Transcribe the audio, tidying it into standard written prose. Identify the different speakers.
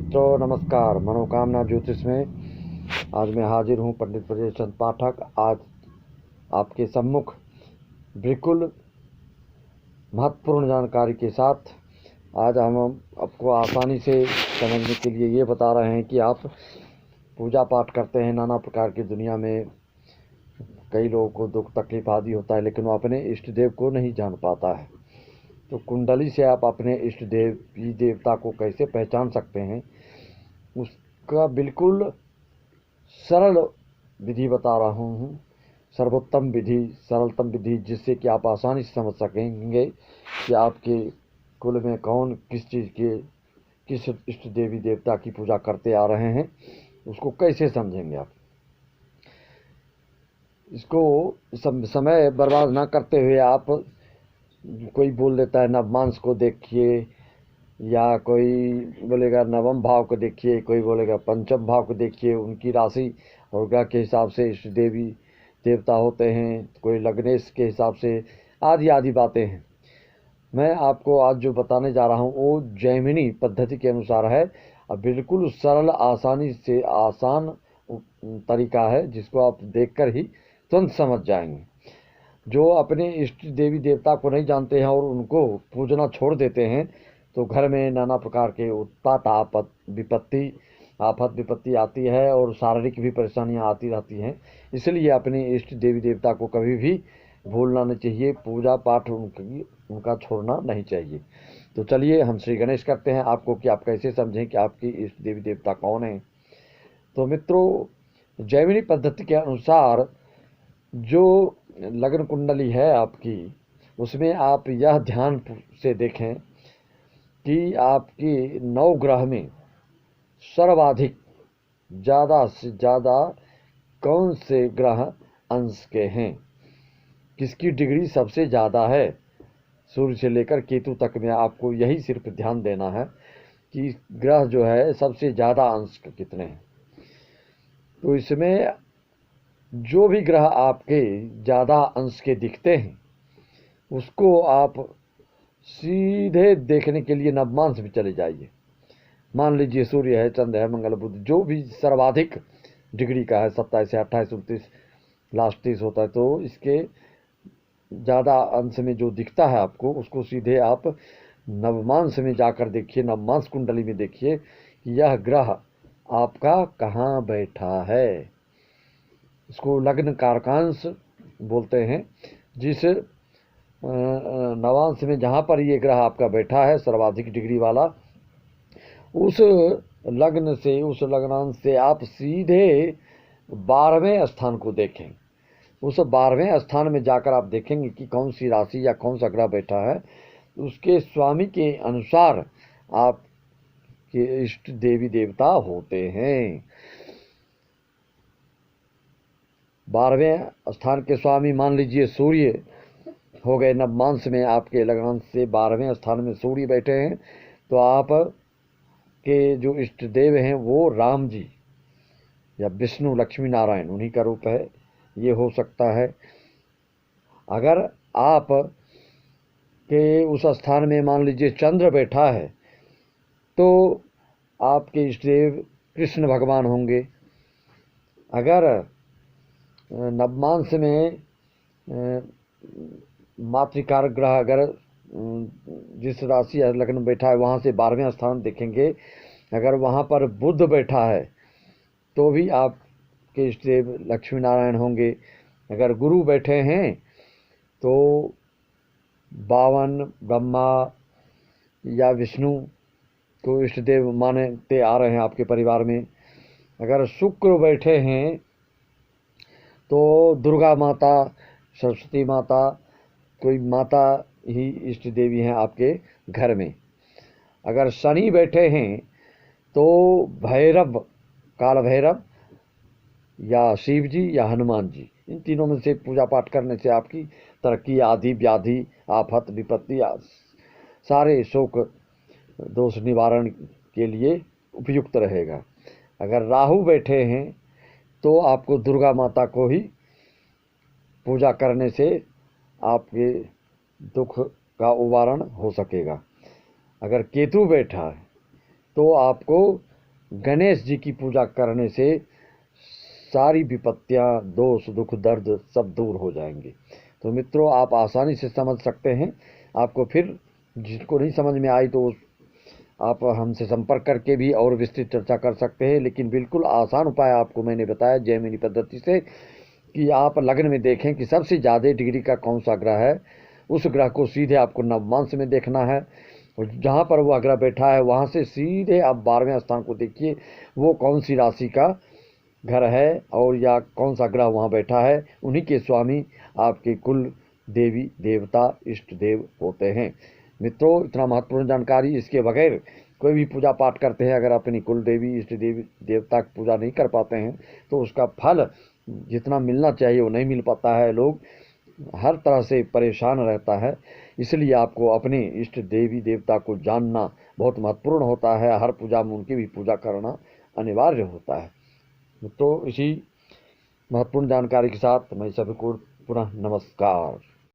Speaker 1: मित्रों नमस्कार। मनोकामना ज्योतिष में आज मैं हाजिर हूँ पंडित ब्रजेश चंद्र पाठक। आज आपके सम्मुख बिल्कुल महत्वपूर्ण जानकारी के साथ आज हम आपको आसानी से समझने के लिए ये बता रहे हैं कि आप पूजा पाठ करते हैं नाना प्रकार की दुनिया में। कई लोगों को दुख तकलीफ आदि होता है, लेकिन वो अपने इष्ट देव को नहीं जान पाता है। तो कुंडली से आप अपने इष्ट देवी देवता को कैसे पहचान सकते हैं, उसका बिल्कुल सरल विधि बता रहा हूँ। सर्वोत्तम विधि, सरलतम विधि, जिससे कि आप आसानी से समझ सकेंगे कि आपके कुल में कौन किस चीज़ के किस इष्ट देवी देवता की पूजा करते आ रहे हैं, उसको कैसे समझेंगे आप। इसको समय बर्बाद ना करते हुए आप, कोई बोल देता है नवमांस को देखिए, या कोई बोलेगा नवम भाव को देखिए, कोई बोलेगा पंचम भाव को देखिए, उनकी राशि और ग्रह के हिसाब से इष्ट देवी देवता होते हैं, कोई लग्नेश के हिसाब से, आदि आदि बातें हैं। मैं आपको आज जो बताने जा रहा हूँ वो जैमिनी पद्धति के अनुसार है और बिल्कुल सरल आसानी से आसान तरीका है, जिसको आप देखकर ही तुरंत समझ जाएंगे। जो अपने इष्ट देवी देवता को नहीं जानते हैं और उनको पूजना छोड़ देते हैं, तो घर में नाना प्रकार के उत्पात आफत विपत्ति आती है और शारीरिक भी परेशानियां आती रहती हैं। इसलिए अपने इष्ट देवी देवता को कभी भी भूलना नहीं चाहिए, पूजा पाठ उनका छोड़ना नहीं चाहिए। तो चलिए हम श्री गणेश करते हैं आपको कि आप कैसे समझें कि आपकी इष्ट देवी देवता कौन है। तो मित्रों, जैमिनी पद्धति के अनुसार जो लग्न कुंडली है आपकी, उसमें आप यह ध्यान से देखें कि आपकी 9 ग्रह में सर्वाधिक ज़्यादा से ज़्यादा कौन से ग्रह अंश के हैं, किसकी डिग्री सबसे ज़्यादा है। सूर्य से लेकर केतु तक में आपको यही सिर्फ ध्यान देना है कि ग्रह जो है सबसे ज़्यादा अंश कितने हैं। तो इसमें जो भी ग्रह आपके ज़्यादा अंश के दिखते हैं, उसको आप सीधे देखने के लिए नवमांश भी चले जाइए। मान लीजिए सूर्य है, चंद्र है, मंगल बुध, जो भी सर्वाधिक डिग्री का है, 27 से 28, 29, लास्ट 30 होता है, तो इसके ज़्यादा अंश में जो दिखता है आपको, उसको सीधे आप नवमांश में जाकर देखिए, नवमांश कुंडली में देखिए कि यह ग्रह आपका कहाँ बैठा है। इसको लग्न कारकांश बोलते हैं। जिस नवांश में जहाँ पर ये ग्रह आपका बैठा है सर्वाधिक डिग्री वाला, उस लग्न से, उस लग्नांश से आप सीधे 12वें स्थान को देखें। उस 12वें स्थान में जाकर आप देखेंगे कि कौन सी राशि या कौन सा ग्रह बैठा है, उसके स्वामी के अनुसार आपके इष्ट देवी देवता होते हैं। 12वें स्थान के स्वामी मान लीजिए सूर्य हो गए, नवमांश में आपके लग्नांश से 12वें स्थान में सूर्य बैठे हैं, तो आप के जो इष्ट देव हैं वो राम जी या विष्णु लक्ष्मी नारायण, उन्हीं का रूप है, ये हो सकता है। अगर आप के उस स्थान में मान लीजिए चंद्र बैठा है, तो आपके इष्ट देव कृष्ण भगवान होंगे। अगर नवमांश में मातृकारक ग्रह अगर जिस राशि या लग्न बैठा है वहाँ से 12वें स्थान देखेंगे, अगर वहाँ पर बुध बैठा है तो भी आपके इष्ट देव लक्ष्मी नारायण होंगे। अगर गुरु बैठे हैं तो बावन ब्रह्मा या विष्णु को इष्ट देव मानते आ रहे हैं आपके परिवार में। अगर शुक्र बैठे हैं तो दुर्गा माता, सरस्वती माता, कोई माता ही इष्ट देवी हैं आपके घर में। अगर शनि बैठे हैं तो भैरव, काल भैरव या शिव जी या हनुमान जी, इन तीनों में से पूजा पाठ करने से आपकी तरक्की, आदि व्याधि, आफत विपत्ति, सारे शोक दोष निवारण के लिए उपयुक्त रहेगा। अगर राहु बैठे हैं तो आपको दुर्गा माता को ही पूजा करने से आपके दुख का निवारण हो सकेगा। अगर केतु बैठा है तो आपको गणेश जी की पूजा करने से सारी विपत्तियां, दोष, दुख, दर्द सब दूर हो जाएंगे। तो मित्रों, आप आसानी से समझ सकते हैं। आपको फिर जिसको नहीं समझ में आई तो आप हमसे संपर्क करके भी और विस्तृत चर्चा कर सकते हैं। लेकिन बिल्कुल आसान उपाय आपको मैंने बताया जैमिनी पद्धति से, कि आप लग्न में देखें कि सबसे ज़्यादा डिग्री का कौन सा ग्रह है। उस ग्रह को सीधे आपको नवमांश में देखना है, और जहाँ पर वह ग्रह बैठा है वहाँ से सीधे आप 12वें स्थान को देखिए, वो कौन सी राशि का घर है और या कौन सा ग्रह वहाँ बैठा है। उन्हीं के स्वामी आपके कुल देवी देवता इष्ट देव होते हैं। मित्रों, इतना महत्वपूर्ण जानकारी, इसके बगैर कोई भी पूजा पाठ करते हैं, अगर अपनी कुल देवी इष्ट देवी देवता की पूजा नहीं कर पाते हैं तो उसका फल जितना मिलना चाहिए वो नहीं मिल पाता है। लोग हर तरह से परेशान रहता है। इसलिए आपको अपने इष्ट देवी देवता को जानना बहुत महत्वपूर्ण होता है। हर पूजा में उनकी भी पूजा करना अनिवार्य होता है। तो इसी महत्वपूर्ण जानकारी के साथ मैं सभी को पुनः नमस्कार।